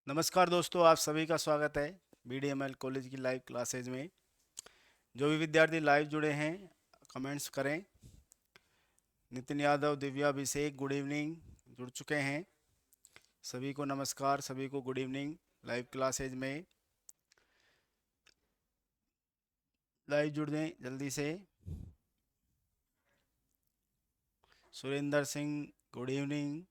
नमस्कार दोस्तों, आप सभी का स्वागत है BDML कॉलेज की लाइव क्लासेज में। जो भी विद्यार्थी लाइव जुड़े हैं, कमेंट्स करें। नितिन यादव, दिव्या, अभिषेक, गुड इवनिंग। जुड़ चुके हैं, सभी को नमस्कार, सभी को गुड इवनिंग। लाइव क्लासेज में लाइव जुड़ जाएं जल्दी से। Surendra Singh, good evening.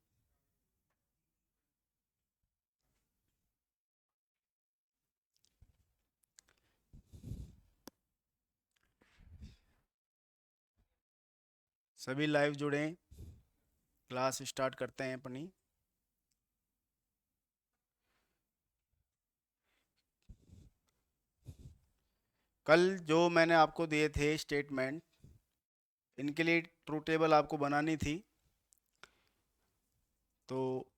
सभी लाइव जुड़ें, क्लास स्टार्ट करते हैं अपनी। कल जो मैंने आपको दिए थे स्टेटमेंट, इनके लिए ट्रू टेबल आपको बनानी थी, तो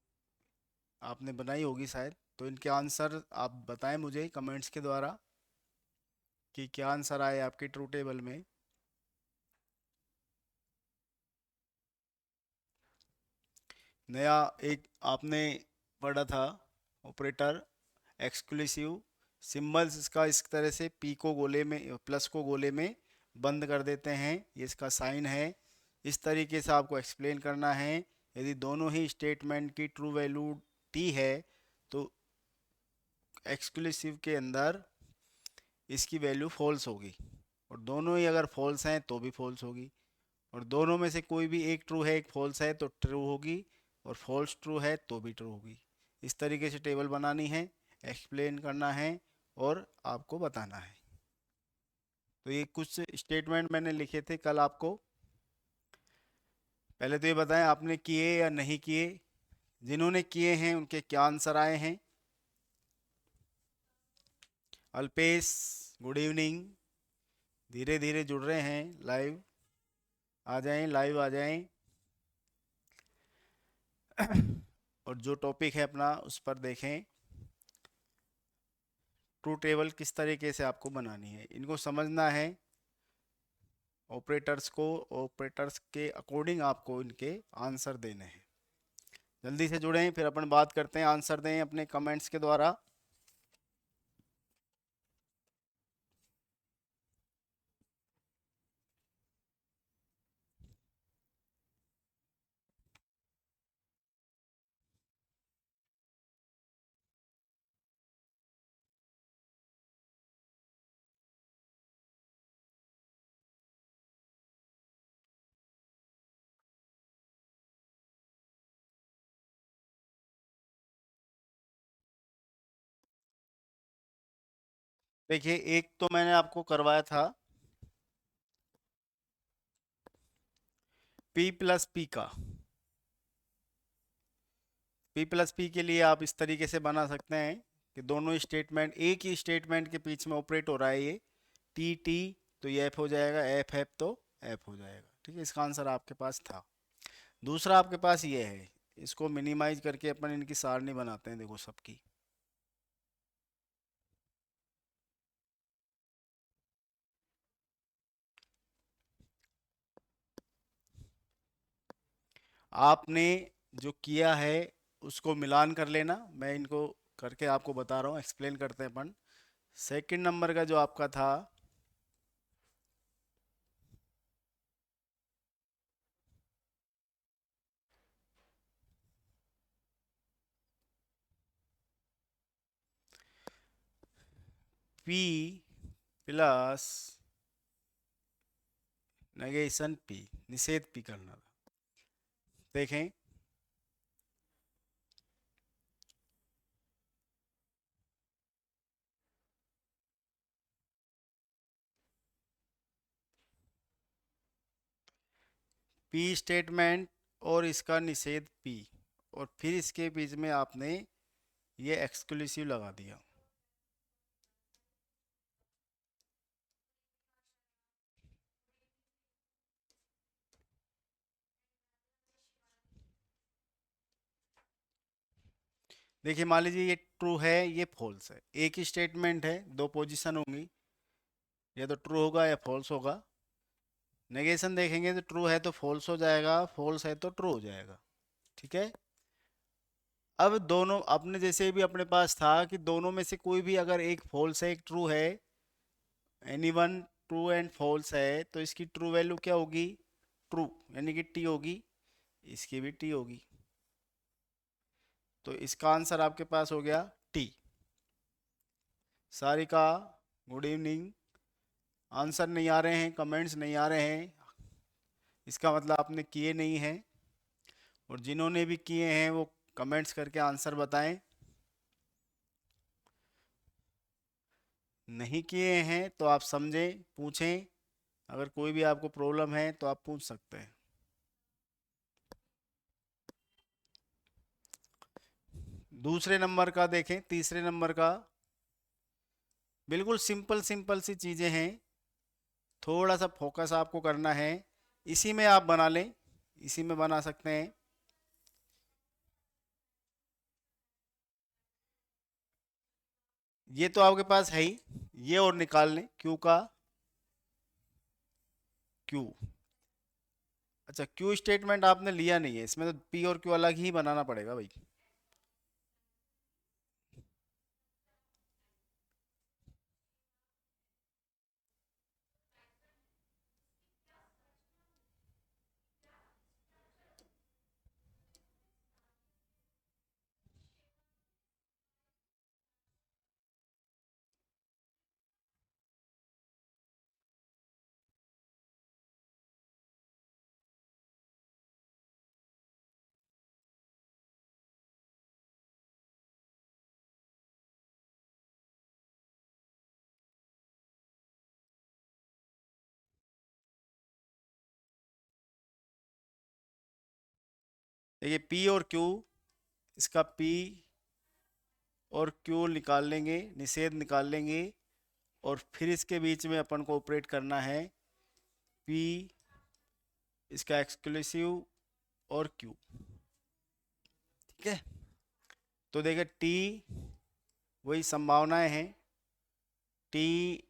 आपने बनाई होगी शायद। तो इनके आंसर आप बताएं मुझे कमेंट्स के द्वारा कि क्या आंसर आए आपके ट्रू टेबल में। नया एक आपने पढ़ा था ऑपरेटर, एक्सक्लूसिव सिंबल्स। इसका इस तरह से पी को गोले में, प्लस को गोले में बंद कर देते हैं, ये इसका साइन है। इस तरीके से आपको एक्सप्लेन करना है। यदि दोनों ही स्टेटमेंट की ट्रू वैल्यू टी है, तो एक्सक्लूसिव के अंदर इसकी वैल्यू फॉल्स होगी, और दोनों ही अगर फॉल्स हैं तो भी फॉल्स होगी। और दोनों में से कोई भी एक ट्रू है, एक फॉल्स है, तो ट्रू होगी, और फॉल्स ट्रू है तो भी ट्रू होगी। इस तरीके से टेबल बनानी है, एक्सप्लेन करना है और आपको बताना है। तो ये कुछ स्टेटमेंट मैंने लिखे थे कल आपको। पहले तो ये बताएं आपने किए या नहीं किए। जिन्होंने किए हैं उनके क्या आंसर आए हैं। Alpesh, good evening. धीरे धीरे जुड़ रहे हैं, लाइव आ जाएं, लाइव आ जाएं। और जो टॉपिक है अपना उस पर देखें। ट्रू टेबल किस तरीके से आपको बनानी है, इनको समझना है। ऑपरेटर्स को, ऑपरेटर्स के अकॉर्डिंग आपको इनके आंसर देने हैं। जल्दी से जुड़ें, फिर अपन बात करते हैं। आंसर दें अपने कमेंट्स के द्वारा। देखिए, एक तो मैंने आपको करवाया था P प्लस पी का। P प्लस पी के लिए आप इस तरीके से बना सकते हैं कि दोनों स्टेटमेंट, एक ही स्टेटमेंट के बीच में ऑपरेट हो रहा है ये। टी टी तो ये एफ हो जाएगा, एफ एफ तो एफ हो जाएगा। ठीक है, इसका आंसर आपके पास था। दूसरा आपके पास ये है, इसको मिनिमाइज करके अपन इनकी सारणी बनाते हैं, देखो सबकी। आपने जो किया है उसको मिलान कर लेना। मैं इनको करके आपको बता रहा हूँ, एक्सप्लेन करते हैं अपन। सेकंड नंबर का जो आपका था, पी प्लस नेगेशन पी, निषेध पी करना था। देखें, पी स्टेटमेंट और इसका निषेध पी, और फिर इसके बीच में आपने ये एक्सक्लूसिव लगा दिया। देखिए, मान लीजिए ये ट्रू है, ये फॉल्स है। एक ही स्टेटमेंट है, दो पोजीशन होंगी, या तो ट्रू होगा या फॉल्स होगा। नेगेशन देखेंगे तो ट्रू है तो फॉल्स हो जाएगा, फॉल्स है तो ट्रू हो जाएगा। ठीक है। अब दोनों अपने जैसे भी अपने पास था कि दोनों में से कोई भी अगर एक फॉल्स है एक ट्रू है, any one true and false है, तो इसकी ट्रू वैल्यू क्या होगी? ट्रू, यानी कि टी होगी, इसकी भी टी होगी। तो इसका आंसर आपके पास हो गया T. Sarika, good evening. Answer नहीं आ रहे हैं, कमेंट्स नहीं आ रहे हैं, इसका मतलब आपने किए नहीं हैं। और जिन्होंने भी किए हैं वो कमेंट्स करके आंसर बताएं। नहीं किए हैं तो आप समझें, पूछें। अगर कोई भी आपको प्रॉब्लम है तो आप पूछ सकते हैं। दूसरे नंबर का देखें, तीसरे नंबर का। बिल्कुल सिंपल सिंपल सी चीज़ें हैं, थोड़ा सा फोकस आपको करना है। इसी में आप बना लें, इसी में बना सकते हैं। ये तो आपके पास है ही, ये और निकाल लें क्यू का। क्यू, अच्छा क्यू स्टेटमेंट आपने लिया नहीं है, इसमें तो पी और क्यू अलग ही बनाना पड़ेगा भाई। देखिए पी और क्यू, इसका पी और क्यू निकाल लेंगे, निषेध निकाल लेंगे, और फिर इसके बीच में अपन को ऑपरेट करना है पी, इसका एक्सक्लूसिव, और क्यू। ठीक है, तो देखिए टी, वही संभावनाएं हैं, टी,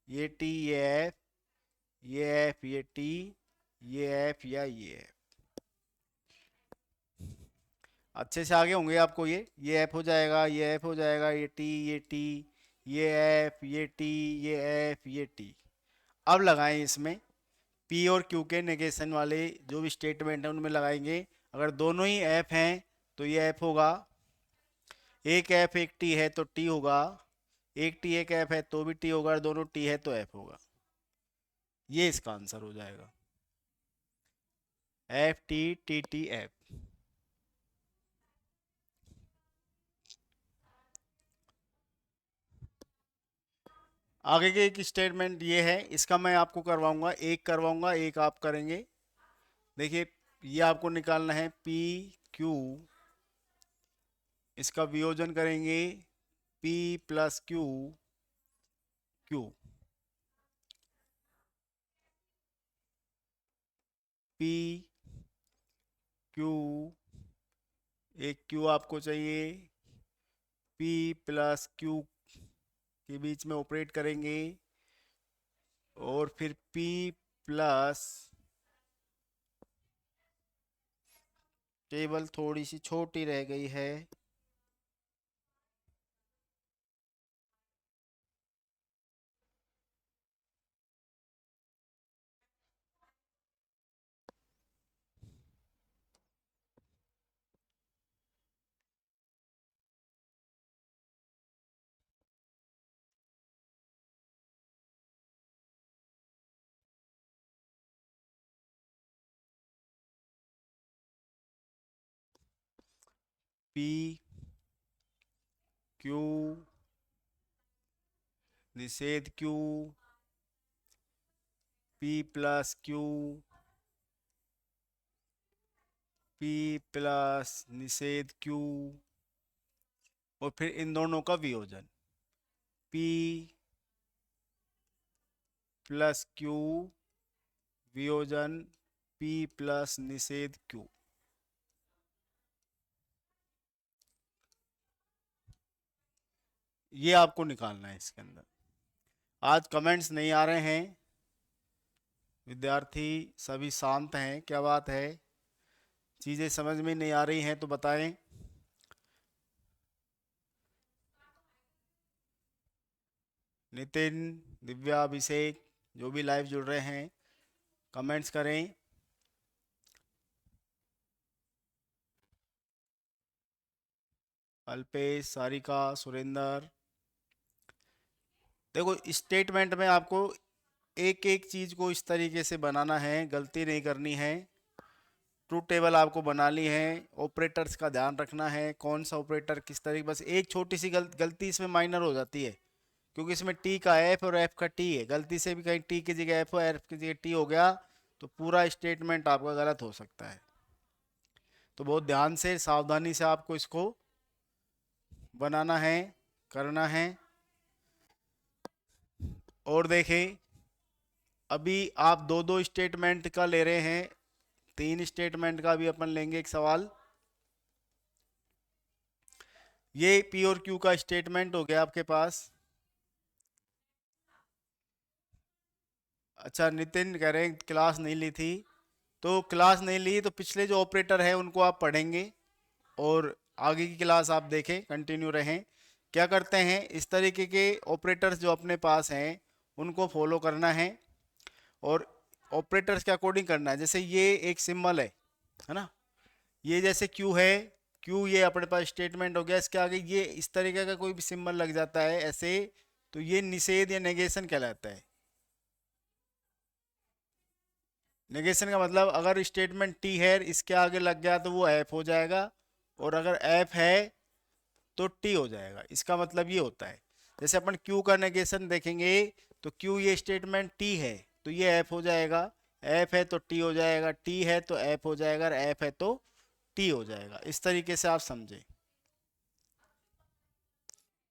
ये टी, ये एफ, ये एफ, ये टी, ये एफ या ये एफ। अच्छे से आगे होंगे आपको, ये एफ हो जाएगा, ये एफ हो जाएगा, ये टी, ये टी, ये एफ, ये टी, ये एफ, ये टी। अब लगाएं इसमें पी और क्यू के नेगेशन वाले जो भी स्टेटमेंट है उनमें लगाएंगे। अगर दोनों ही एफ हैं तो ये एफ होगा, एक एफ एक टी है तो टी होगा, एक टी एक एफ है तो भी टी होगा, और दोनों टी है तो एफ होगा। ये इसका आंसर हो जाएगा, F T T T F. आगे के एक स्टेटमेंट ये है, इसका मैं आपको करवाऊंगा, एक करवाऊंगा एक आप करेंगे। देखिए ये आपको निकालना है पी क्यू, इसका वियोजन करेंगे P plus Q, Q, P Q, एक क्यू आपको चाहिए, पी प्लस क्यू के बीच में ऑपरेट करेंगे, और फिर P प्लस, टेबल थोड़ी सी छोटी रह गई है, P क्यू, निषेध Q, P plus Q, P plus निषेध क्यू, और फिर इन दोनों का वियोजन P प्लस क्यू, वियोजन P प्लस निषेध क्यू। ये आपको निकालना है इसके अंदर। आज कमेंट्स नहीं आ रहे हैं, विद्यार्थी सभी शांत हैं, क्या बात है? चीज़ें समझ में नहीं आ रही हैं तो बताएं। नितिन, दिव्या, अभिषेक, जो भी लाइव जुड़ रहे हैं कमेंट्स करें। अल्पेश, सारिका, सुरेंदर। देखो स्टेटमेंट में आपको एक एक चीज को इस तरीके से बनाना है, गलती नहीं करनी है। ट्रूथ टेबल आपको बना ली है, ऑपरेटर्स का ध्यान रखना है, कौन सा ऑपरेटर किस तरीके। बस एक छोटी सी गलती इसमें माइनर हो जाती है, क्योंकि इसमें टी का एफ और एफ का टी है। गलती से भी कहीं टी की जगह एफ और एफ की जगह टी हो गया तो पूरा स्टेटमेंट आपका गलत हो सकता है। तो बहुत ध्यान से सावधानी से आपको इसको बनाना है, करना है। और देखें, अभी आप दो दो स्टेटमेंट का ले रहे हैं, तीन स्टेटमेंट का भी अपन लेंगे एक सवाल। ये पी और क्यू का स्टेटमेंट हो गया आपके पास। अच्छा, नितिन कह रहे हैं क्लास नहीं ली थी। तो क्लास नहीं ली तो पिछले जो ऑपरेटर है उनको आप पढ़ेंगे और आगे की क्लास आप देखें, कंटिन्यू रहें। क्या करते हैं, इस तरीके के ऑपरेटर्स जो अपने पास हैं उनको फॉलो करना है और ऑपरेटर्स के अकॉर्डिंग करना है। जैसे ये एक सिंबल है ना, ये जैसे क्यू है, क्यू ये अपने पास स्टेटमेंट हो गया। इसके आगे ये इस तरीके का कोई भी सिंबल लग जाता है ऐसे, तो ये निषेध या नेगेशन कहलाता है। नेगेशन का मतलब अगर स्टेटमेंट टी है इसके आगे लग गया तो वो एफ हो जाएगा, और अगर एफ है तो टी हो जाएगा। इसका मतलब ये होता है। जैसे अपन क्यू का नेगेशन देखेंगे तो क्यू ये स्टेटमेंट टी है तो ये एफ हो जाएगा, एफ है तो टी हो जाएगा, टी है तो एफ हो जाएगा, और एफ है तो टी हो जाएगा। इस तरीके से आप समझें,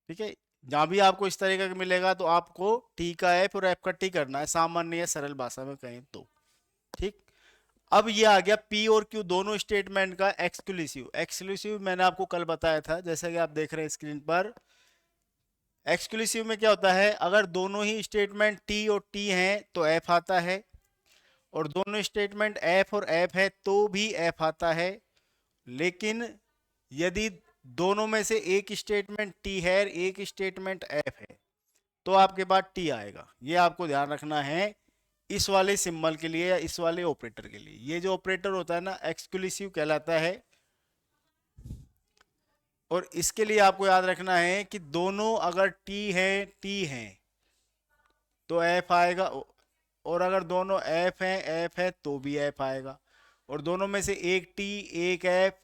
ठीक है। जहां भी आपको इस तरीके का मिलेगा तो आपको टी का एफ और एफ का टी करना है, सामान्य या सरल भाषा में कहें तो। ठीक। अब ये आ गया पी और क्यू दोनों स्टेटमेंट का एक्सक्लूसिव। एक्सक्लूसिव मैंने आपको कल बताया था, जैसा कि आप देख रहे हैं स्क्रीन पर। एक्सक्लूसिव में क्या होता है, अगर दोनों ही स्टेटमेंट टी और टी हैं तो एफ आता है, और दोनों स्टेटमेंट एफ और एफ है तो भी एफ आता है। लेकिन यदि दोनों में से एक स्टेटमेंट टी है एक स्टेटमेंट एफ है तो आपके पास टी आएगा। ये आपको ध्यान रखना है इस वाले सिंबल के लिए या इस वाले ऑपरेटर के लिए। ये जो ऑपरेटर होता है ना एक्सक्लूसिव कहलाता है। और इसके लिए आपको याद रखना है कि दोनों अगर टी है तो एफ आएगा, और अगर दोनों एफ है तो भी एफ आएगा, और दोनों में से एक टी एक एफ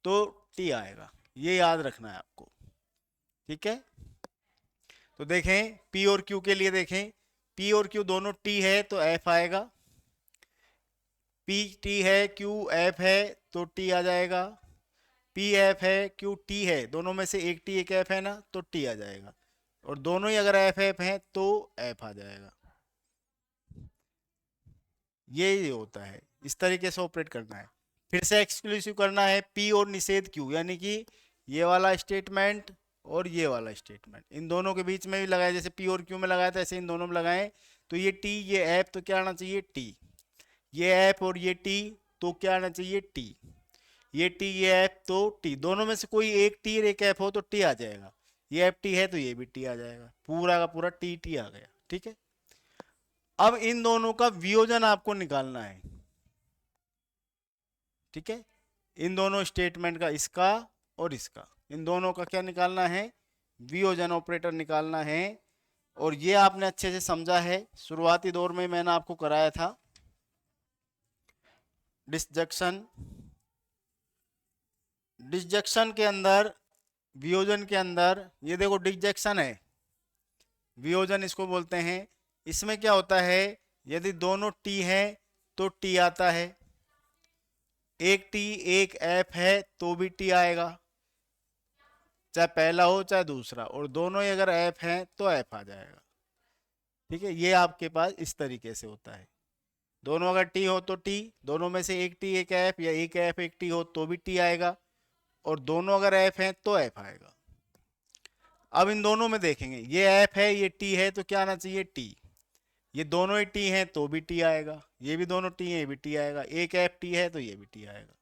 तो टी आएगा। ये याद रखना है आपको, ठीक है। तो देखें पी और क्यू के लिए, देखें पी और क्यू दोनों टी है तो एफ आएगा, पी टी है क्यू एफ है तो टी आ जाएगा, पी एफ है क्यू टी है, दोनों में से एक टी एक एफ है ना तो टी आ जाएगा, और दोनों ही अगर एफ एफ हैं तो एफ आ जाएगा। ये होता है, इस तरीके से ऑपरेट करना है। फिर से एक्सक्लूसिव करना है पी और निषेध क्यू, यानी कि ये वाला स्टेटमेंट और ये वाला स्टेटमेंट, इन दोनों के बीच में भी लगाए। जैसे पी और क्यू में लगाया था ऐसे इन दोनों में लगाए। तो ये टी ये एफ तो क्या आना चाहिए टी, ये एफ और ये टी तो क्या आना चाहिए टी, ये टी ये एफ तो टी। दोनों में से कोई एक टी और एक एफ हो तो टी आ जाएगा, ये एफ टी है तो ये भी टी आ जाएगा, पूरा का पूरा टी टी आ गया, ठीक है। अब इन दोनों का वियोजन आपको निकालना है, ठीक है। इन दोनों स्टेटमेंट का, इसका और इसका, इन दोनों का क्या निकालना है, वियोजन ऑपरेटर निकालना है। और ये आपने अच्छे से समझा है, शुरुआती दौर में मैंने आपको कराया था डिसजंक्शन। डिसजंक्शन के अंदर, वियोजन के अंदर, ये देखो डिसजंक्शन है, वियोजन इसको बोलते हैं। इसमें क्या होता है, यदि दोनों टी हैं तो टी आता है, एक टी एक एफ है तो भी टी आएगा, चाहे पहला हो चाहे दूसरा, और दोनों ही अगर एफ हैं तो एफ आ जाएगा, ठीक है। ये आपके पास इस तरीके से होता है। दोनों अगर टी हो तो टी, दोनों में से एक टी एक एफ या एक एफ एक टी हो तो भी टी आएगा, और दोनों अगर एफ हैं तो एफ आएगा। अब इन दोनों में देखेंगे, ये एफ है ये टी है तो क्या आना चाहिए टी, ये दोनों ही टी हैं तो भी टी आएगा, ये भी दोनों टी हैं ये भी टी आएगा, एक एफ टी है तो ये भी टी आएगा।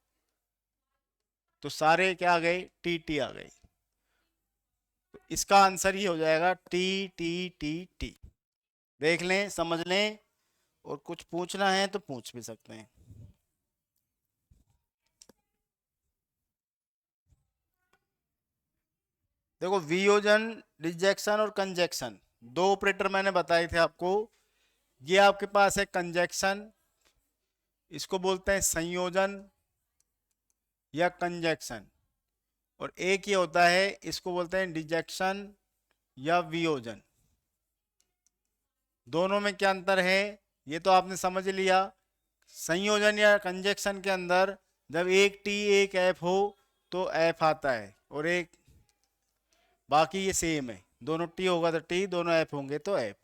तो सारे क्या आ गए टी टी आ गए। इसका आंसर ये हो जाएगा टी टी टी टी। देख लें, समझ लें, और कुछ पूछना है तो पूछ भी सकते हैं। देखो, वियोजन, रिजेक्शन और कंजक्शन, दो ऑपरेटर मैंने बताए थे आपको। ये आपके पास है कंजक्शन, इसको बोलते हैं संयोजन या कंजक्शन। और एक ये होता है, इसको बोलते हैं डिजेक्शन या वियोजन। दोनों में क्या अंतर है, ये तो आपने समझ लिया। संयोजन या कंजक्शन के अंदर जब एक टी एक एफ हो तो एफ आता है, और एक, बाकी ये सेम है। दोनों टी होगा तो टी, दोनों एफ होंगे तो एफ।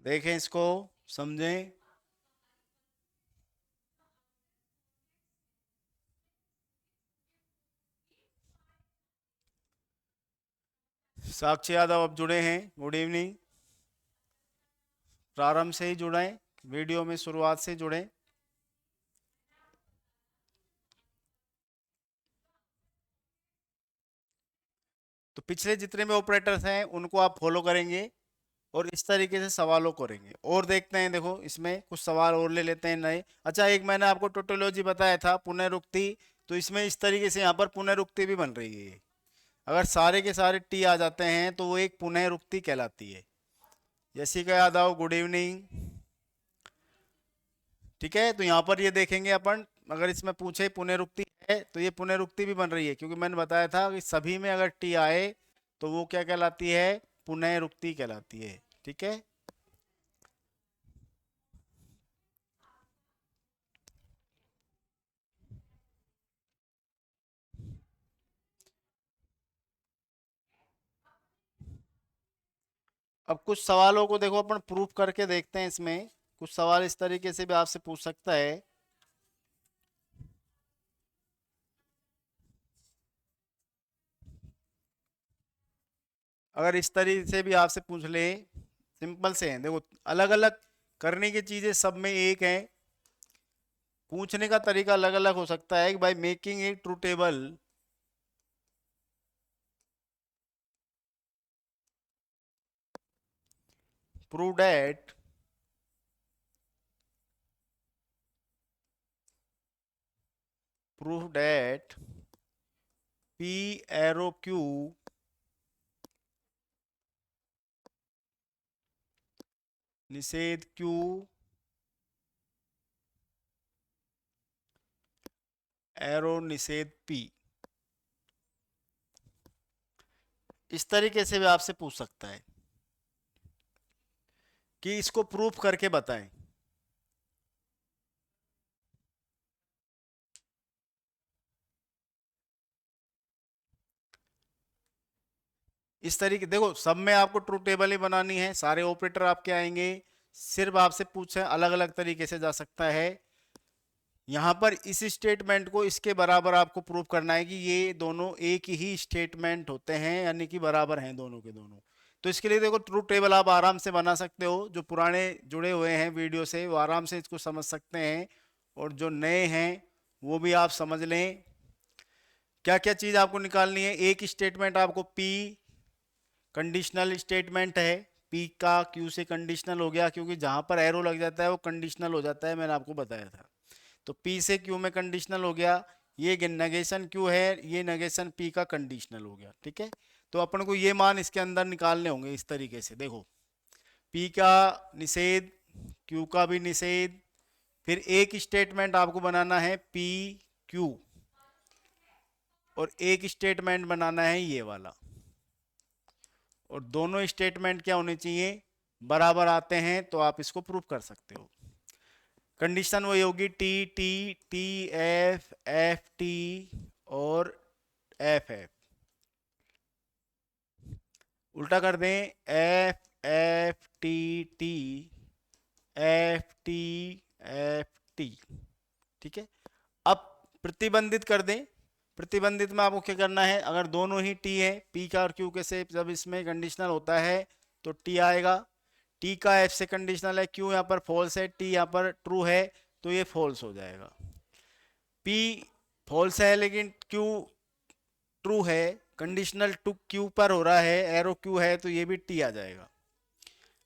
देखें इसको, समझें। साक्षी यादव अब जुड़े हैं, गुड इवनिंग। प्रारंभ से ही जुड़े, वीडियो में शुरुआत से जुड़े। तो पिछले जितने भी ऑपरेटर्स हैं उनको आप फॉलो करेंगे और इस तरीके से सवालों करेंगे। और देखते हैं, देखो इसमें कुछ सवाल और ले लेते हैं नए। अच्छा, एक मैंने आपको टोटोलॉजी बताया था, पुनरुक्ति। तो इसमें इस तरीके से यहाँ पर पुनरुक्ति भी बन रही है। अगर सारे के सारे टी आ जाते हैं तो वो एक पुनरुक्ति कहलाती है। Jessica Yadav, good evening. ठीक है, तो यहाँ पर ये देखेंगे अपन, अगर इसमें पूछे पुनरुक्ति है तो ये पुनरुक्ति भी बन रही है, क्योंकि मैंने बताया था कि सभी में अगर टी आए तो वो क्या कहलाती है, पुनरुक्ति कहलाती है। ठीक है। अब कुछ सवालों को देखो अपन प्रूफ करके देखते हैं। इसमें कुछ सवाल इस तरीके से भी आपसे पूछ सकता है। अगर इस तरीके से भी आपसे पूछ ले, सिंपल से हैं, देखो अलग अलग करने की चीजें सब में एक है, पूछने का तरीका अलग अलग हो सकता है। कि भाई making a true table, prove that prove that P arrow Q निषेध क्यू एरो निषेध पी। इस तरीके से भी आपसे पूछ सकता है कि इसको प्रूफ करके बताएं। इस तरीके, देखो सब में आपको ट्रू टेबल ही बनानी है, सारे ऑपरेटर आपके आएंगे। सिर्फ आपसे पूछे अलग अलग तरीके से जा सकता है। यहां पर इस स्टेटमेंट को इसके बराबर आपको प्रूव करना है कि ये दोनों एक ही स्टेटमेंट होते हैं, यानी कि बराबर हैं दोनों के दोनों। तो इसके लिए देखो, ट्रू टेबल आप आराम से बना सकते हो। जो पुराने जुड़े हुए हैं वीडियो से वो आराम से इसको समझ सकते हैं, और जो नए हैं वो भी आप समझ लें। क्या क्या चीज आपको निकालनी है। एक स्टेटमेंट आपको पी कंडीशनल स्टेटमेंट है, पी का क्यू से कंडीशनल हो गया, क्योंकि जहां पर एरो लग जाता है वो कंडीशनल हो जाता है, मैंने आपको बताया था। तो पी से क्यू में कंडीशनल हो गया। ये नेगेशन क्यू है, ये नेगेशन पी का कंडीशनल हो गया। ठीक है। तो अपन को ये मान इसके अंदर निकालने होंगे इस तरीके से। देखो, पी का निषेध, क्यू का भी निषेध, फिर एक स्टेटमेंट आपको बनाना है पी क्यू, और एक स्टेटमेंट बनाना है ये वाला। और दोनों स्टेटमेंट क्या होने चाहिए, बराबर आते हैं, तो आप इसको प्रूव कर सकते हो। कंडीशन वही होगी, T T T F F T और एफ एफ। उल्टा कर दें, F F T T, F T F T. ठीक है, अब प्रतिबंधित कर दें। प्रतिबंधित में आपको क्या करना है, अगर दोनों ही टी है, पी का और क्यू के से जब इसमें कंडीशनल होता है तो टी आएगा। टी का एफ से कंडीशनल है, क्यू यहाँ पर फॉल्स है, टी यहाँ पर ट्रू है, तो ये फॉल्स हो जाएगा। पी फॉल्स है लेकिन क्यू ट्रू है, कंडीशनल टू क्यू पर हो रहा है, एरो क्यू है, तो ये भी टी आ जाएगा।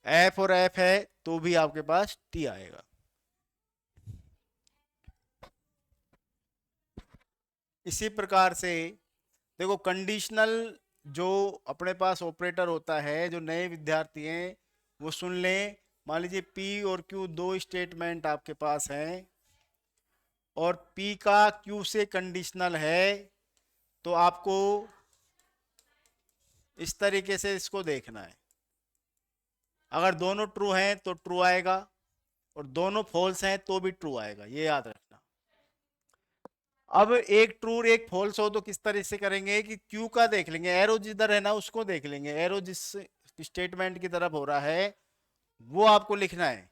एफ और एफ है तो भी आपके पास टी आएगा। इसी प्रकार से देखो, कंडीशनल जो अपने पास ऑपरेटर होता है, जो नए विद्यार्थी हैं वो सुन लें। मान लीजिए पी और क्यू दो स्टेटमेंट आपके पास हैं और पी का क्यू से कंडीशनल है, तो आपको इस तरीके से इसको देखना है। अगर दोनों ट्रू हैं तो ट्रू आएगा और दोनों फॉल्स हैं तो भी ट्रू आएगा, ये याद रखना। अब एक ट्रू एक फॉल्स हो तो किस तरह से करेंगे कि क्यू का देख लेंगे, एरो जिधर है ना उसको देख लेंगे, एरो जिस स्टेटमेंट की तरफ हो रहा है वो आपको लिखना है।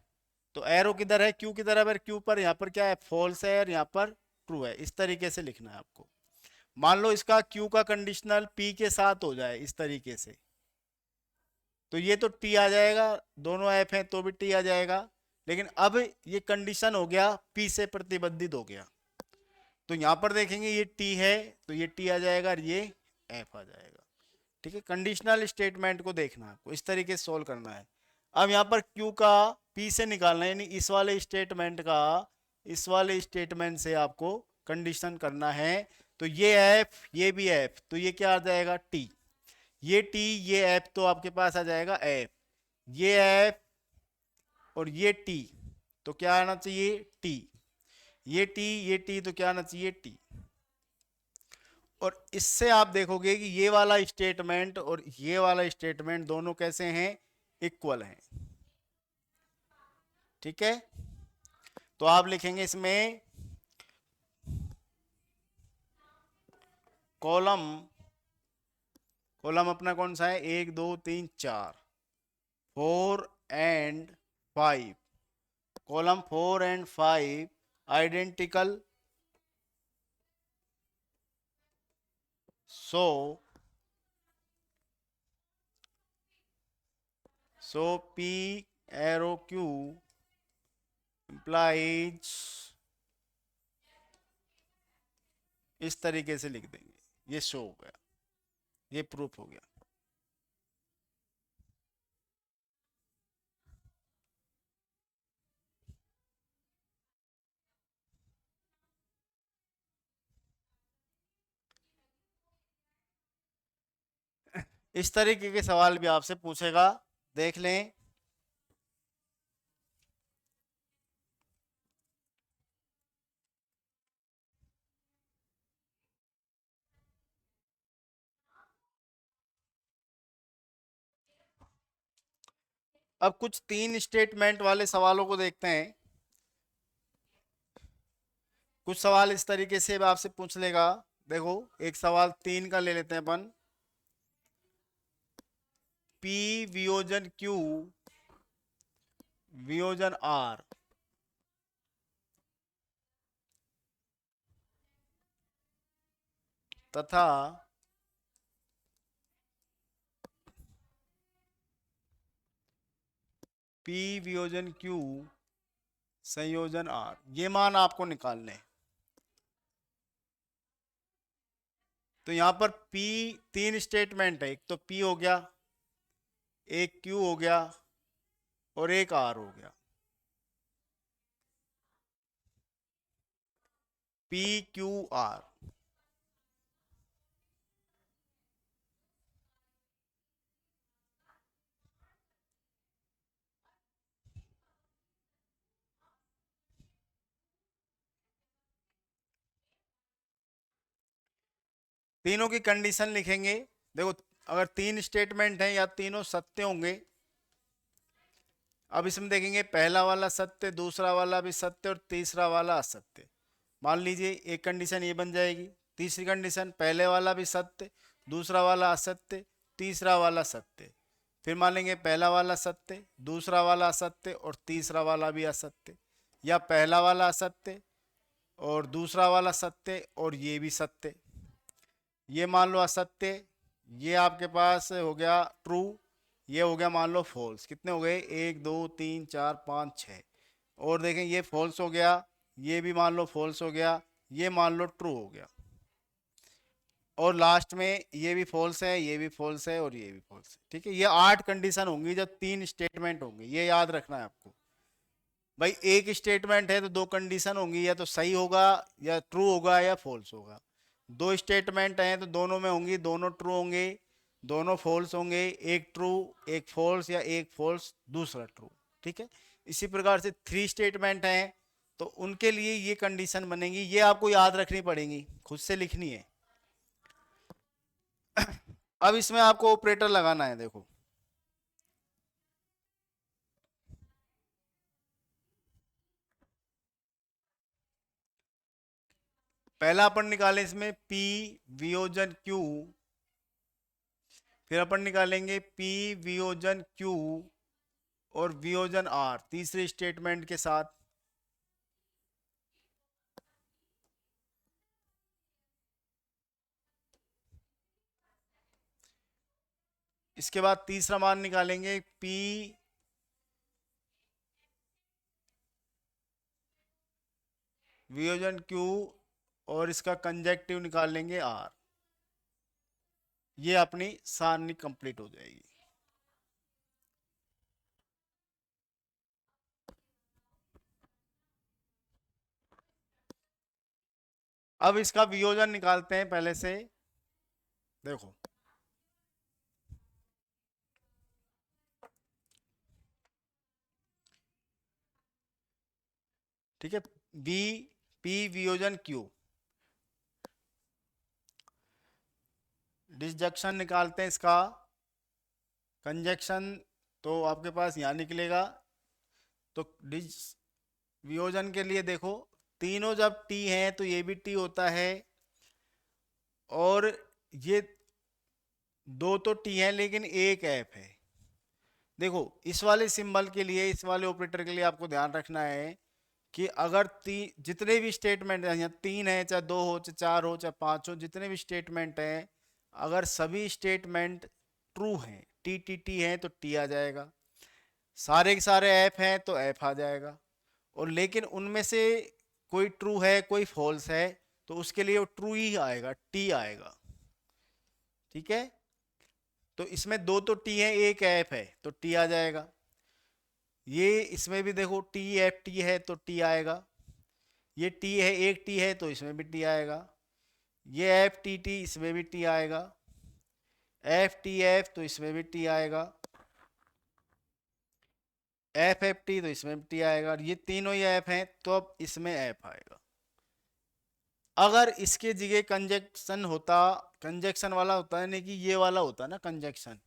तो एरो किधर है, क्यू की तरफ है, क्यू पर यहाँ पर क्या है, फॉल्स है और यहाँ पर ट्रू है, इस तरीके से लिखना है आपको। मान लो इसका क्यू का कंडीशनल पी के साथ हो जाए इस तरीके से, तो ये तो टी आ जाएगा, दोनों एफ हैं तो भी टी आ जाएगा। लेकिन अब ये कंडीशन हो गया पी से प्रतिबंधित हो गया, तो यहां पर देखेंगे ये टी है तो ये टी आ जाएगा और ये एफ आ जाएगा। ठीक है, कंडीशनल स्टेटमेंट को देखना है आपको, इस तरीके से सोल्व करना है। अब यहाँ पर क्यू का पी से निकालना है, यानी इस वाले स्टेटमेंट का इस वाले स्टेटमेंट से आपको कंडीशन करना है। तो ये एफ ये भी एफ, तो ये क्या आ जाएगा, टी। ये टी ये एफ, तो आपके पास आ जाएगा एफ। ये एफ और ये टी, तो क्या आना चाहिए, टी। ये टी ये टी, तो क्या आना चाहिए, टी। और इससे आप देखोगे कि ये वाला स्टेटमेंट और ये वाला स्टेटमेंट दोनों कैसे हैं, इक्वल हैं। ठीक है, तो आप लिखेंगे इसमें कॉलम, कॉलम अपना कौन सा है, 1 2 3 4, 4 and 5, column 4 and 5 identical, so P arrow Q implies, इस तरीके से लिख देंगे, ये शो हो गया, ये प्रूफ हो गया। इस तरीके के सवाल भी आपसे पूछेगा, देख लें। अब कुछ 3 स्टेटमेंट वाले सवालों को देखते हैं। कुछ सवाल इस तरीके से आपसे पूछ लेगा। देखो, एक सवाल 3 का ले लेते हैं अपन। P वियोजन Q वियोजन R तथा P वियोजन Q संयोजन R, ये मान आपको निकालने हैं। तो यहां पर P 3 स्टेटमेंट है, एक तो P हो गया, एक Q हो गया और एक R हो गया। P Q R, तीनों की कंडीशन लिखेंगे। देखो, अगर 3 स्टेटमेंट हैं या तीनों सत्य होंगे। अब इसमें देखेंगे, पहला वाला सत्य, दूसरा वाला भी सत्य और तीसरा वाला असत्य। मान लीजिए एक कंडीशन ये बन जाएगी, तीसरी कंडीशन पहले वाला भी सत्य, दूसरा वाला असत्य, तीसरा वाला सत्य, फिर मान लेंगे पहला वाला सत्य, दूसरा वाला असत्य और तीसरा वाला भी असत्य, या पहला वाला असत्य और दूसरा वाला सत्य और ये भी सत्य। ये मान लो असत्य, ये आपके पास हो गया ट्रू, ये हो गया मान लो फॉल्स। कितने हो गए? 1 2 3 4 5 6। और देखें ये फॉल्स हो गया, ये भी मान लो फॉल्स हो गया, ये मान लो ट्रू हो गया, और लास्ट में ये भी फॉल्स है, ये भी फॉल्स है और ये भी फॉल्स है। ठीक है, ये 8 कंडीशन होंगी जब 3 स्टेटमेंट होंगे, ये याद रखना है आपको। भाई एक स्टेटमेंट है तो 2 कंडीशन होंगी, या तो सही होगा या ट्रू होगा या फॉल्स होगा। 2 स्टेटमेंट हैं तो दोनों में होंगी, दोनों ट्रू होंगे, दोनों फॉल्स होंगे, एक ट्रू एक फॉल्स या एक फॉल्स दूसरा ट्रू। ठीक है, इसी प्रकार से 3 स्टेटमेंट हैं तो उनके लिए ये कंडीशन बनेगी, ये आपको याद रखनी पड़ेगी, खुद से लिखनी है। अब इसमें आपको ऑपरेटर लगाना है। देखो पहला अपन निकालें इसमें P वियोजन Q, फिर अपन निकालेंगे P वियोजन Q और वियोजन R तीसरे स्टेटमेंट के साथ। इसके बाद तीसरा मान निकालेंगे P वियोजन Q और इसका कंजेक्टिव निकाल लेंगे R। ये अपनी सारणी कंप्लीट हो जाएगी। अब इसका वियोजन निकालते हैं पहले से। देखो ठीक है, बी P वियोजन Q, डिसजंक्शन निकालते हैं इसका, कंजक्शन तो आपके पास यहाँ निकलेगा। तो डिस वियोजन के लिए देखो, तीनों जब टी हैं तो ये भी टी होता है, और ये दो तो टी हैं लेकिन एक एफ है। देखो इस वाले सिंबल के लिए, इस वाले ऑपरेटर के लिए आपको ध्यान रखना है कि अगर जितने भी स्टेटमेंट हैं, यहाँ 3 है, चाहे 2 हो, चाहे 4 हो, चाहे 5 हो, जितने भी स्टेटमेंट हैं, अगर सभी स्टेटमेंट ट्रू हैं, टी टी टी हैं तो टी आ जाएगा, सारे के सारे एफ हैं तो एफ आ जाएगा, और लेकिन उनमें से कोई ट्रू है कोई फॉल्स है तो उसके लिए वो ट्रू ही आएगा, टी आएगा। ठीक है, तो इसमें दो तो टी है एक एफ है तो टी आ जाएगा। ये इसमें भी देखो टी एफ टी है तो टी आएगा, ये टी है एक टी है तो इसमें भी टी आएगा, ये एफ टी टी इसमें भी टी आएगा, एफ टी एफ तो इसमें भी टी आएगा, एफ एफ टी तो इसमें भी टी आएगा, और ये तीनों ही एफ हैं तो अब इसमें एफ आएगा। अगर इसके जगह कंजक्शन होता, कंजक्शन वाला होता है, नहीं कि ये वाला होता ना कंजक्शन,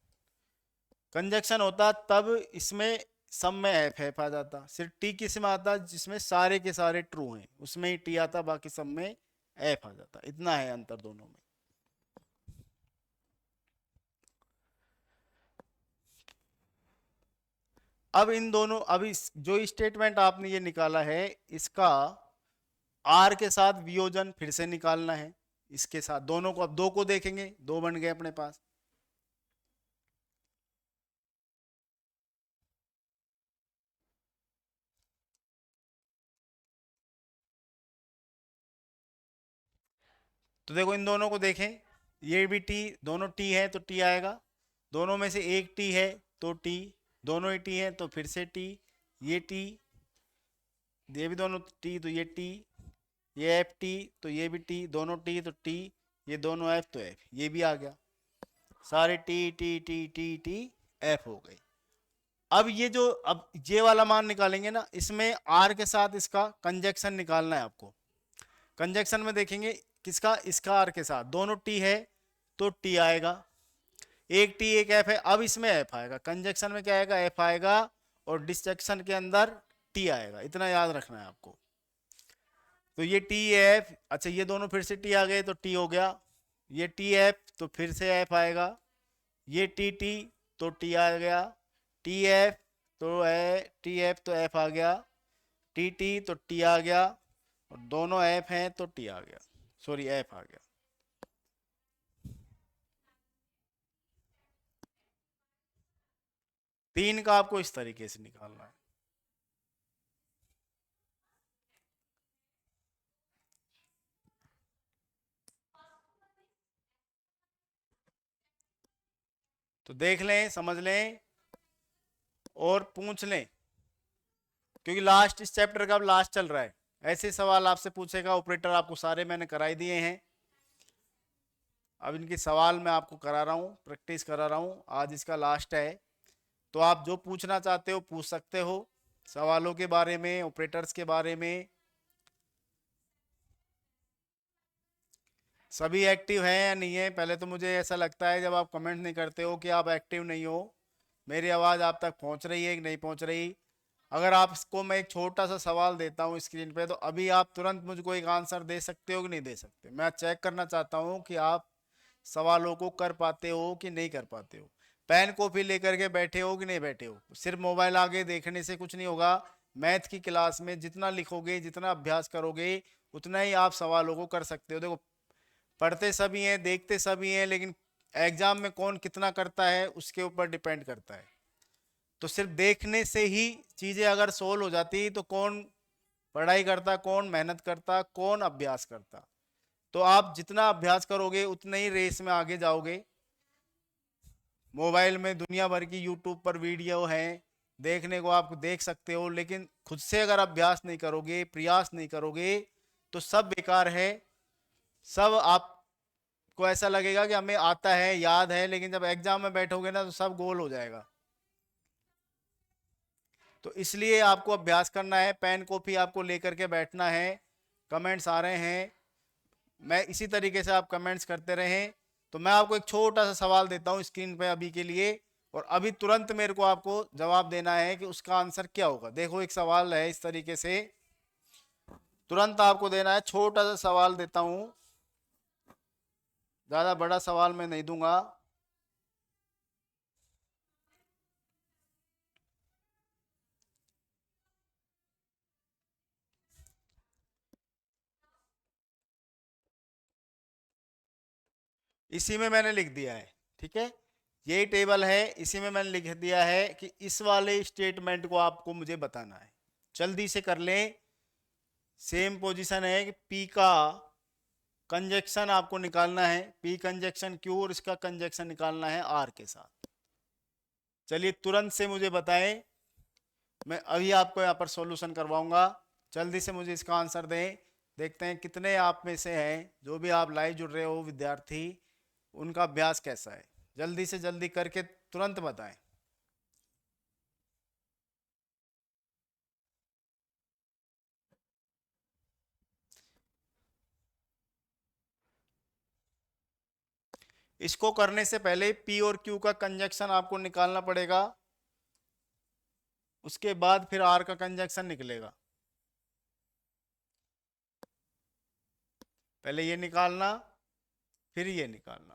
कंजक्शन होता तब इसमें सब में एफ एफ आ जाता, सिर्फ टी किस में आता जिसमें सारे के सारे ट्रू हैं उसमें ही टी आता, बाकी सब में एफ आ जाता। इतना है अंतर दोनों में। अब इन दोनों, अभी जो स्टेटमेंट आपने ये निकाला है इसका आर के साथ वियोजन फिर से निकालना है। इसके साथ दोनों को, अब दो को देखेंगे, दो बन गए अपने पास। तो देखो इन दोनों को देखें, ये भी टी, दोनों टी है तो टी आएगा, दोनों में से एक टी है तो टी, दोनों ही टी है तो फिर से टी, ये टी, ये भी दोनों टी तो ये टी, ये एफ टी तो ये भी टी, दोनों टी तो टी, ये दोनों एफ तो एफ, ये भी आ गया, सारे T T T T T F हो गए। अब ये जो, अब ये वाला मान निकालेंगे ना, इसमें आर के साथ इसका कंजक्शन निकालना है आपको। कंजक्शन में देखेंगे किसका, इसका आर के साथ, दोनों टी है तो टी आएगा, एक टी एक एफ है, अब इसमें एफ आएगा, कंजक्शन में क्या आएगा एफ आएगा, और डिसजंक्शन के अंदर टी आएगा, इतना याद रखना है आपको। तो ये टी एफ, अच्छा ये दोनों फिर से टी आ गए तो टी हो गया, ये टी एफ तो फिर से एफ आएगा, ये टी टी तो टी आ गया, टी एफ तो है, टी एफ तो एफ आ गया, टी टी तो टी आ गया, और दोनों एफ हैं तो टी आ गया, सॉरी एफ आ गया। तीन का आपको इस तरीके से निकालना है। तो देख लें, समझ लें और पूछ लें, क्योंकि लास्ट इस चैप्टर का अब लास्ट चल रहा है। ऐसे सवाल आपसे पूछेगा ऑपरेटर, आपको सारे मैंने कराई दिए हैं। अब इनके सवाल मैं आपको करा रहा हूँ, प्रैक्टिस करा रहा हूँ, आज इसका लास्ट है। तो आप जो पूछना चाहते हो पूछ सकते हो, सवालों के बारे में, ऑपरेटर्स के बारे में। सभी एक्टिव हैं या नहीं है? पहले तो मुझे ऐसा लगता है जब आप कमेंट नहीं करते हो कि आप एक्टिव नहीं हो। मेरी आवाज़ आप तक पहुंच रही है कि नहीं पहुंच रही? अगर आपको मैं एक छोटा सा सवाल देता हूं स्क्रीन पे, तो अभी आप तुरंत मुझको एक आंसर दे सकते हो कि नहीं दे सकते? मैं चेक करना चाहता हूं कि आप सवालों को कर पाते हो कि नहीं कर पाते हो। पेन कॉपी लेकर के बैठे हो कि नहीं बैठे हो? सिर्फ मोबाइल आगे देखने से कुछ नहीं होगा। मैथ की क्लास में जितना लिखोगे, जितना अभ्यास करोगे, उतना ही आप सवालों को कर सकते हो। देखो, पढ़ते सभी हैं, देखते सभी हैं, लेकिन एग्जाम में कौन कितना करता है उसके ऊपर डिपेंड करता है। तो सिर्फ देखने से ही चीजें अगर सोल्व हो जाती तो कौन पढ़ाई करता, कौन मेहनत करता, कौन अभ्यास करता? तो आप जितना अभ्यास करोगे उतने ही रेस में आगे जाओगे। मोबाइल में दुनिया भर की यूट्यूब पर वीडियो हैं, देखने को आप देख सकते हो, लेकिन खुद से अगर अभ्यास नहीं करोगे, प्रयास नहीं करोगे, तो सब बेकार है। सब आपको ऐसा लगेगा कि हमें आता है, याद है, लेकिन जब एग्जाम में बैठोगे ना तो सब गोल हो जाएगा। तो इसलिए आपको अभ्यास करना है, पेन कॉपी आपको लेकर के बैठना है। कमेंट्स आ रहे हैं, मैं इसी तरीके से आप कमेंट्स करते रहें। तो मैं आपको एक छोटा सा सवाल देता हूँ स्क्रीन पे अभी के लिए, और अभी तुरंत मेरे को आपको जवाब देना है कि उसका आंसर क्या होगा। देखो, एक सवाल है इस तरीके से, तुरंत आपको देना है। छोटा सा सवाल देता हूँ, ज्यादा बड़ा सवाल मैं नहीं दूंगा। इसी में मैंने लिख दिया है, ठीक है, यही टेबल है, इसी में मैंने लिख दिया है कि इस वाले स्टेटमेंट को आपको मुझे बताना है। जल्दी से कर लें। सेम पोजीशन है कि पी का कंजक्शन आपको निकालना है, पी कंजक्शन क्यू, और इसका कंजक्शन निकालना है आर के साथ। चलिए तुरंत से मुझे बताएं, मैं अभी आपको यहाँ पर सॉल्यूशन करवाऊंगा। जल्दी से मुझे इसका आंसर दें। देखते हैं कितने आप में से हैं जो भी आप लाइव जुड़ रहे हो विद्यार्थी, उनका अभ्यास कैसा है। जल्दी से जल्दी करके तुरंत बताएं। इसको करने से पहले पी और क्यू का कंजक्शन आपको निकालना पड़ेगा, उसके बाद फिर आर का कंजक्शन निकलेगा। पहले ये निकालना, फिर ये निकालना।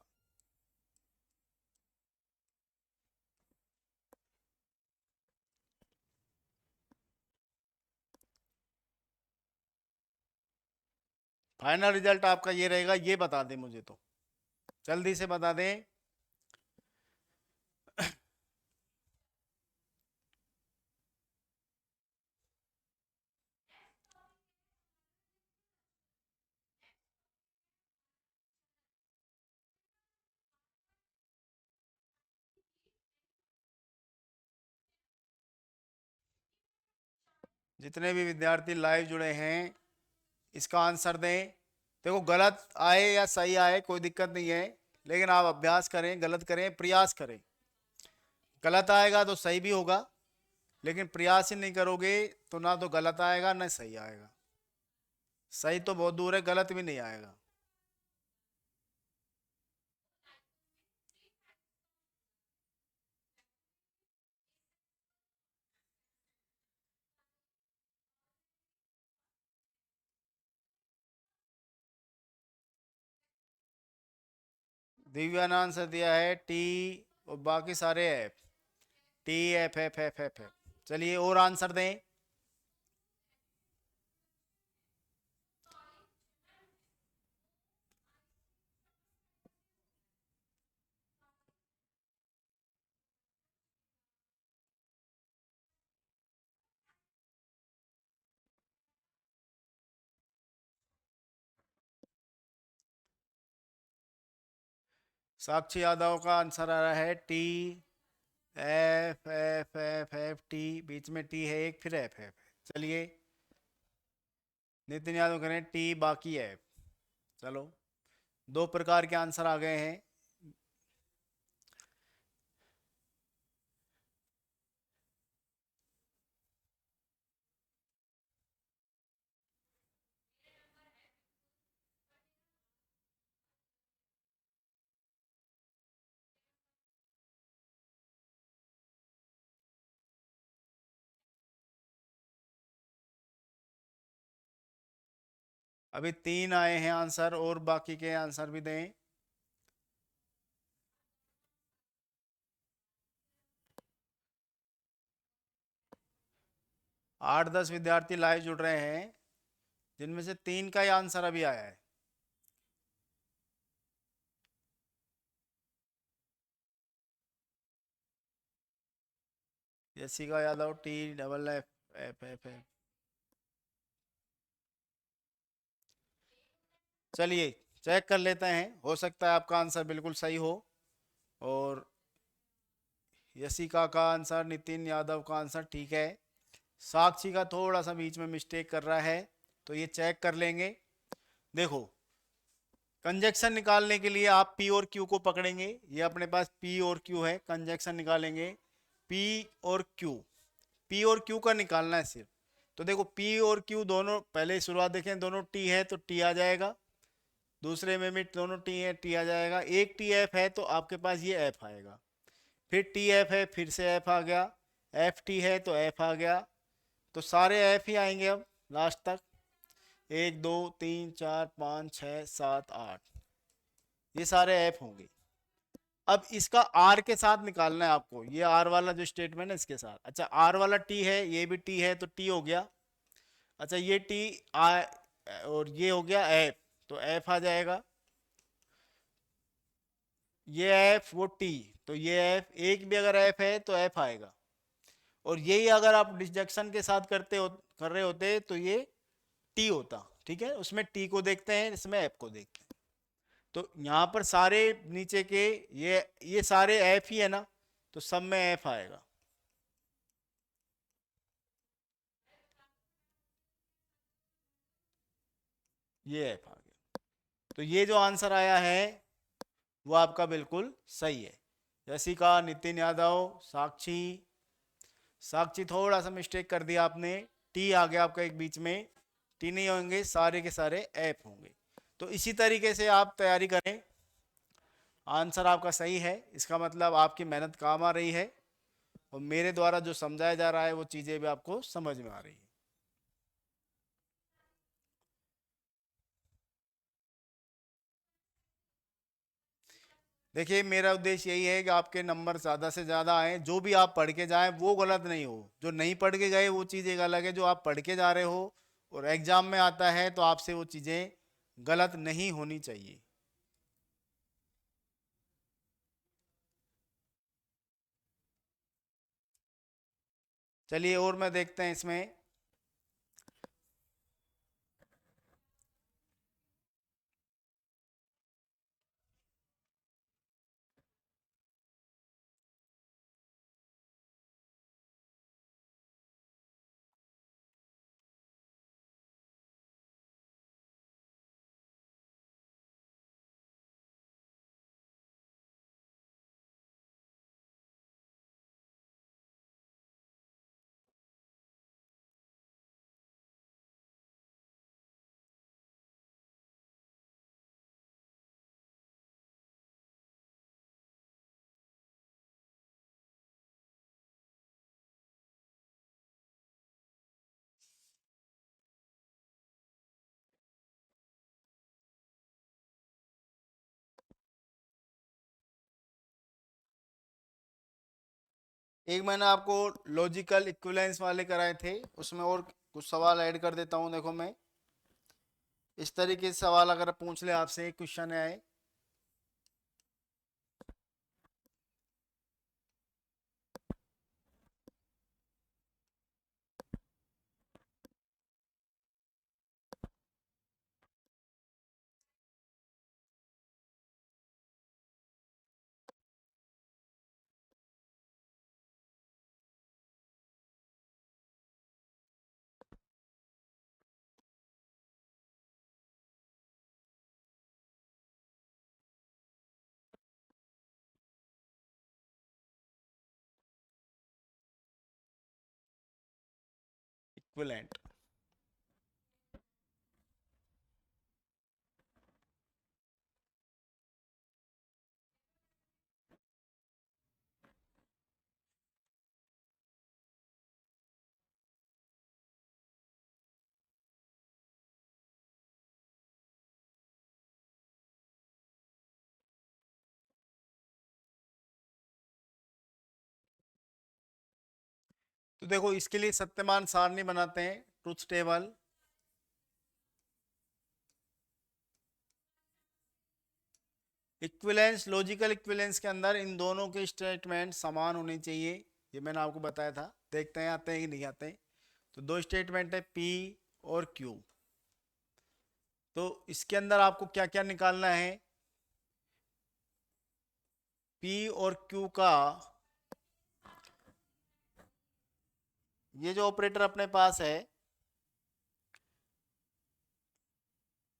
फाइनल रिजल्ट आपका ये रहेगा, ये बता दें मुझे तो, जल्दी से बता दें। जितने भी विद्यार्थी लाइव जुड़े हैं, इसका आंसर दें। देखो, गलत आए या सही आए कोई दिक्कत नहीं है, लेकिन आप अभ्यास करें, गलत करें, प्रयास करें। गलत आएगा तो सही भी होगा, लेकिन प्रयास ही नहीं करोगे तो ना तो गलत आएगा ना सही आएगा। सही तो बहुत दूर है, गलत भी नहीं आएगा। दिव्या ने आंसर दिया है टी और बाकी सारे F, T F F F F F. चलिए और आंसर दें। साक्षी यादव का आंसर आ रहा है T F F F F T, बीच में टी है एक, फिर एफ एफ। चलिए नितिन यादव करें टी बाकी एफ। चलो दो प्रकार के आंसर आ गए हैं। अभी तीन आए हैं आंसर, और बाकी के आंसर भी दें। 8-10 विद्यार्थी लाइव जुड़ रहे हैं, जिनमें से तीन का ही आंसर अभी आया है। Yashika Yadav T double F F F F. चलिए चेक कर लेते हैं, हो सकता है आपका आंसर बिल्कुल सही हो। और यशिका का आंसर, नितिन यादव का आंसर ठीक है। साक्षी का थोड़ा सा बीच में मिस्टेक कर रहा है, तो ये चेक कर लेंगे। देखो कंजक्शन निकालने के लिए आप पी और क्यू को पकड़ेंगे, ये अपने पास पी और क्यू है, कंजक्शन निकालेंगे पी और क्यू। पी और क्यू का निकालना है सिर्फ। तो देखो पी और क्यू दोनों, पहले शुरुआत देखें, दोनों टी है तो टी आ जाएगा, दूसरे में भी दोनों टी है टी आ जाएगा, एक टी एफ है तो आपके पास ये एफ आएगा, फिर टी एफ है फिर से एफ आ गया, एफ टी है तो एफ आ गया। तो सारे एफ ही आएंगे अब लास्ट तक, 1 2 3 4 5 6 7 8, ये सारे एफ होंगे। अब इसका आर के साथ निकालना है आपको, ये आर वाला जो स्टेटमेंट है इसके साथ। अच्छा आर वाला टी है, ये भी टी है तो टी हो गया। अच्छा ये टी आ, और ये हो गया एफ, तो एफ आ जाएगा। ये एफ वो टी, तो ये एफ, एक भी अगर एफ है तो एफ आएगा। और यही अगर आप डिसजंक्शन के साथ कर रहे होते तो ये टी होता। ठीक है, उसमें टी को देखते हैं, इसमें एफ को देखते हैं। तो यहाँ पर सारे नीचे के ये सारे एफ ही है ना, तो सब में एफ आएगा। ये एफ आ गया, तो ये जो आंसर आया है वो आपका बिल्कुल सही है। यशिका, नितिन यादव, साक्षी। साक्षी थोड़ा सा मिस्टेक कर दिया आपने, टी आ गया आपका एक बीच में, टी नहीं होंगे, सारे के सारे एफ होंगे। तो इसी तरीके से आप तैयारी करें। आंसर आपका सही है, इसका मतलब आपकी मेहनत काम आ रही है, और मेरे द्वारा जो समझाया जा रहा है वो चीज़ें भी आपको समझ में आ रही है। देखिए मेरा उद्देश्य यही है कि आपके नंबर ज़्यादा से ज़्यादा आए, जो भी आप पढ़ के जाएं वो गलत नहीं हो। जो नहीं पढ़ के गए वो चीज़ एक अलग है, जो आप पढ़ के जा रहे हो और एग्जाम में आता है तो आपसे वो चीज़ें गलत नहीं होनी चाहिए। चलिए और मैं देखते हैं इसमें। एक मैंने आपको लॉजिकल इक्विवेलेंस वाले कराए थे, उसमें और कुछ सवाल ऐड कर देता हूं। देखो मैं इस तरीके से सवाल अगर पूछ ले आपसे, एक क्वेश्चन आए, इक्विवेलेंट। तो देखो इसके लिए सत्यमान सारणी बनाते हैं, truth table. Equivalence, logical equivalence के अंदर इन दोनों के स्टेटमेंट समान होने चाहिए, ये मैंने आपको बताया था। देखते हैं आते हैं कि नहीं आते हैं। तो दो स्टेटमेंट है P और Q। तो इसके अंदर आपको क्या क्या निकालना है? P और Q का ये जो ऑपरेटर अपने पास है,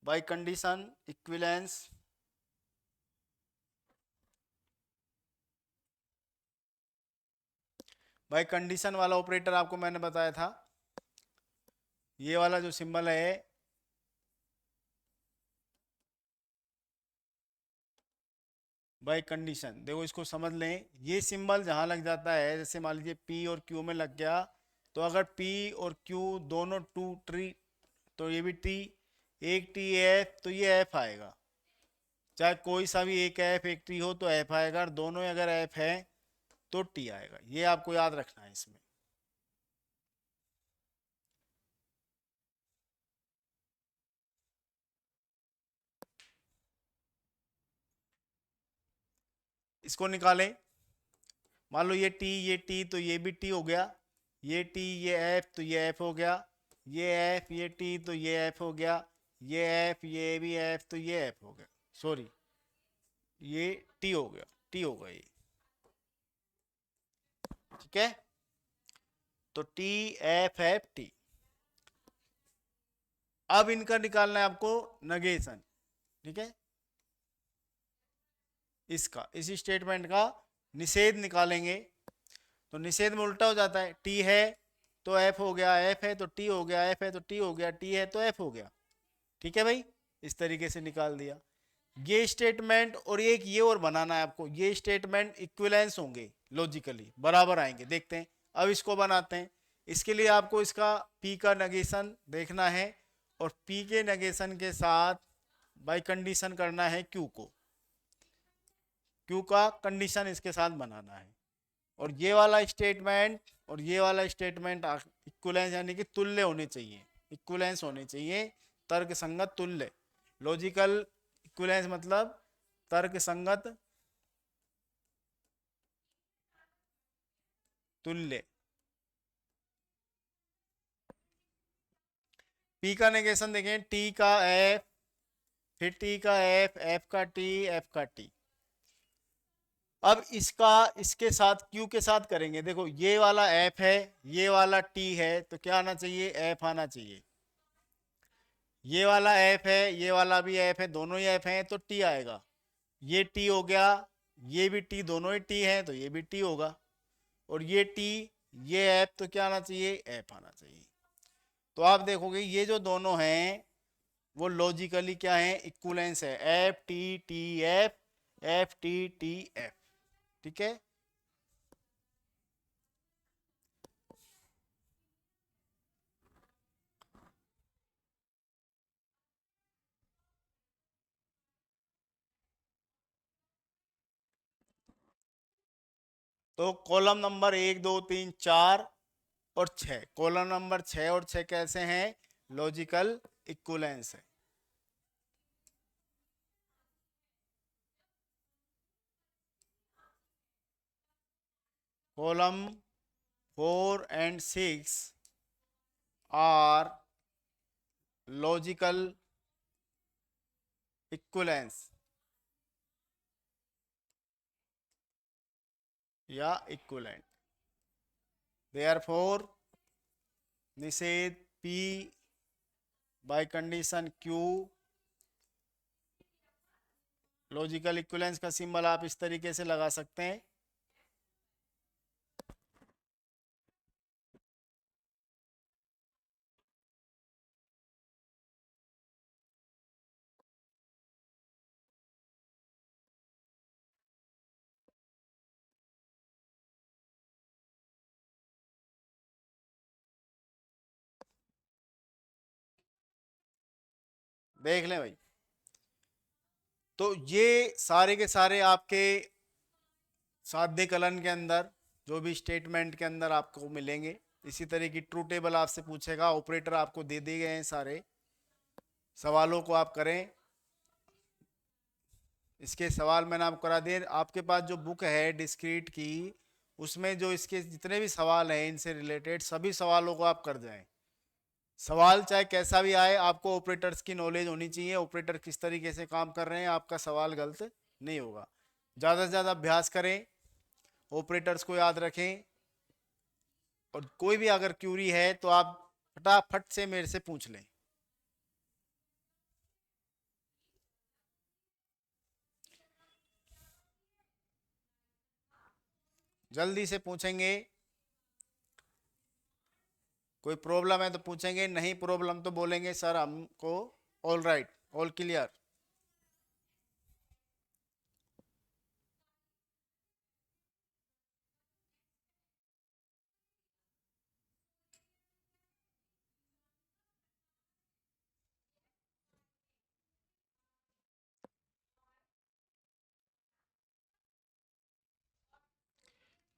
biconditional equivalence, biconditional वाला ऑपरेटर आपको मैंने बताया था, ये वाला जो सिंबल है, बाय कंडीशन। देखो इसको समझ लें, ये सिंबल जहां लग जाता है, जैसे मान लीजिए P और Q में लग गया, तो अगर P और Q दोनों टू ट्री, तो ये भी T, एक T F, तो ये F आएगा। चाहे कोई सा भी एक F एक T हो तो F आएगा, और दोनों अगर F है तो T आएगा। ये आपको याद रखना है इसमें। इसको निकालें, मान लो ये T, ये T, तो ये भी T हो गया, ये T, ये F, तो ये F हो गया, ये F, ये T, तो ये F हो गया, ये F, ये भी F, तो ये F हो गया। सॉरी, ये T हो गया, T होगा ये। ठीक है, तो T F F T। अब इनका निकालना है आपको नगेशन। ठीक है, इसका, इस स्टेटमेंट का निषेध निकालेंगे। तो निषेध में उल्टा हो जाता है, टी है तो एफ हो गया, एफ है तो टी हो गया, एफ है तो टी हो गया, टी है तो एफ हो गया। ठीक है भाई, इस तरीके से निकाल दिया ये स्टेटमेंट। और एक ये और बनाना है आपको, ये स्टेटमेंट इक्विवेलेंस होंगे, लॉजिकली बराबर आएंगे। देखते हैं, अब इसको बनाते हैं। इसके लिए आपको इसका पी का नेगेशन देखना है, और पी के नेगेशन के साथ बाय कंडीशन करना है क्यू को, क्यू का कंडीशन इसके साथ बनाना है। और ये वाला स्टेटमेंट और ये वाला स्टेटमेंट इक्विवेलेंस यानी कि तुल्य होने चाहिए, इक्विवेलेंस होने चाहिए, तर्क संगत तुल्य। लॉजिकल इक्विवेलेंस मतलब तर्क संगत तुल्य। पी का नेगेशन देखें, टी का एफ, फिर टी का एफ, एफ का टी, एफ का टी। अब इसका इसके साथ क्यू के साथ करेंगे। देखो ये वाला एफ है, ये वाला टी है, तो क्या आना चाहिए? एफ आना चाहिए। ये वाला एफ है, ये वाला भी एफ है, दोनों ही एफ हैं तो टी आएगा। ये टी हो गया, ये भी टी, दोनों ही टी हैं तो ये भी टी होगा। और ये टी, ये एफ, तो क्या आना चाहिए? एफ आना चाहिए। तो आप देखोगे ये जो दोनों हैं वो लॉजिकली क्या है? इक्विवेलेंस है, F T T F, F T T F. ठीक है, तो कॉलम नंबर 1 2 3 4 और 6, कॉलम नंबर 6 और 6 कैसे हैं? लॉजिकल इक्विवेलेंस है। Column 4 and 6 are logical equivalence या इक्विवेलेंट। देयरफॉर निषेध P biconditional Q, logical equivalence का सिंबल आप इस तरीके से लगा सकते हैं। देख लें भाई, तो ये सारे के सारे आपके साध्य कलन के अंदर जो भी स्टेटमेंट के अंदर आपको मिलेंगे। इसी तरह की ट्रू टेबल आपसे पूछेगा, ऑपरेटर आपको दे दिए गए हैं, सारे सवालों को आप करें। इसके सवाल मैंने आपको करा दिए। आपके पास जो बुक है डिस्क्रीट की, उसमें जो इसके जितने भी सवाल हैं इनसे रिलेटेड सभी सवालों को आप कर जाएं। सवाल चाहे कैसा भी आए, आपको ऑपरेटर्स की नॉलेज होनी चाहिए, ऑपरेटर किस तरीके से काम कर रहे हैं, आपका सवाल गलत नहीं होगा। ज़्यादा से ज़्यादा अभ्यास करें, ऑपरेटर्स को याद रखें, और कोई भी अगर क्यूरी है तो आप फटाफट से मेरे से पूछ लें। जल्दी से पूछेंगे। कोई प्रॉब्लम है तो पूछेंगे, नहीं प्रॉब्लम तो बोलेंगे सर हमको ऑल राइट, ऑल क्लियर।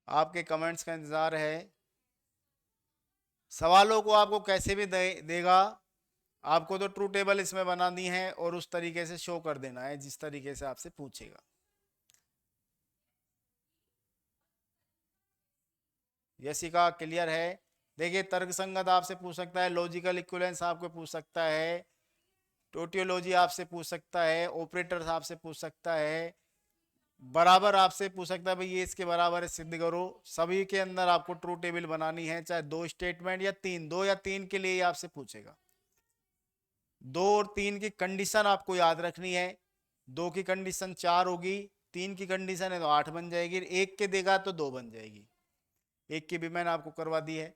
आपके कमेंट्स का इंतजार है। सवालों को आपको कैसे भी देगा, आपको तो ट्रू टेबल इसमें बनानी है और उस तरीके से शो कर देना है जिस तरीके से आपसे पूछेगा। यशिका क्लियर है? देखिए, तर्क संगत आपसे पूछ सकता है, लॉजिकल इक्विवेलेंस आपको पूछ सकता है, टोटियोलॉजी आपसे पूछ सकता है, ऑपरेटर्स आपसे पूछ सकता है, बराबर आपसे पूछ सकता है भाई ये इसके बराबर है सिद्ध करो। सभी के अंदर आपको ट्रू टेबल बनानी है, चाहे 2 स्टेटमेंट या 3, 2 या 3 के लिए ही आपसे पूछेगा। 2 और 3 की कंडीशन आपको याद रखनी है। 2 की कंडीशन 4 होगी, 3 की कंडीशन है तो 8 बन जाएगी, एक के देगा तो 2 बन जाएगी। एक की भी मैंने आपको करवा दी है।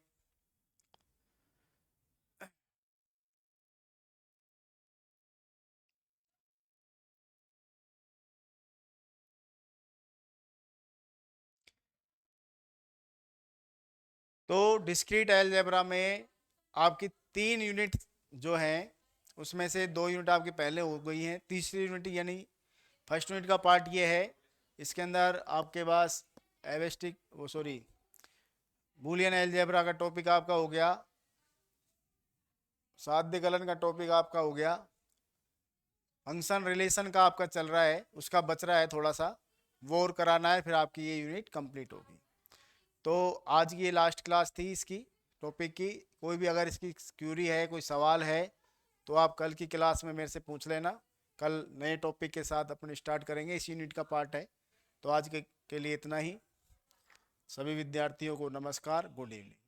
तो डिस्क्रीट अलजेब्रा में आपकी 3 यूनिट जो हैं उसमें से 2 यूनिट आपकी पहले हो गई हैं। तीसरी यूनिट यानी फर्स्ट यूनिट का पार्ट ये है, इसके अंदर आपके पास एवेस्टिक वो सॉरी बूलियन अलजेब्रा का टॉपिक आपका हो गया, साध्य कलन का टॉपिक आपका हो गया, फंक्शन रिलेशन का आपका चल रहा है, उसका बच रहा है थोड़ा सा, वो और कराना है, फिर आपकी ये यूनिट कंप्लीट होगी। तो आज की ये लास्ट क्लास थी इसकी टॉपिक की। कोई भी अगर इसकी क्यूरी है, कोई सवाल है, तो आप कल की क्लास में मेरे से पूछ लेना। कल नए टॉपिक के साथ अपन स्टार्ट करेंगे, इस यूनिट का पार्ट है। तो आज के लिए इतना ही। सभी विद्यार्थियों को नमस्कार, गुड इवनिंग।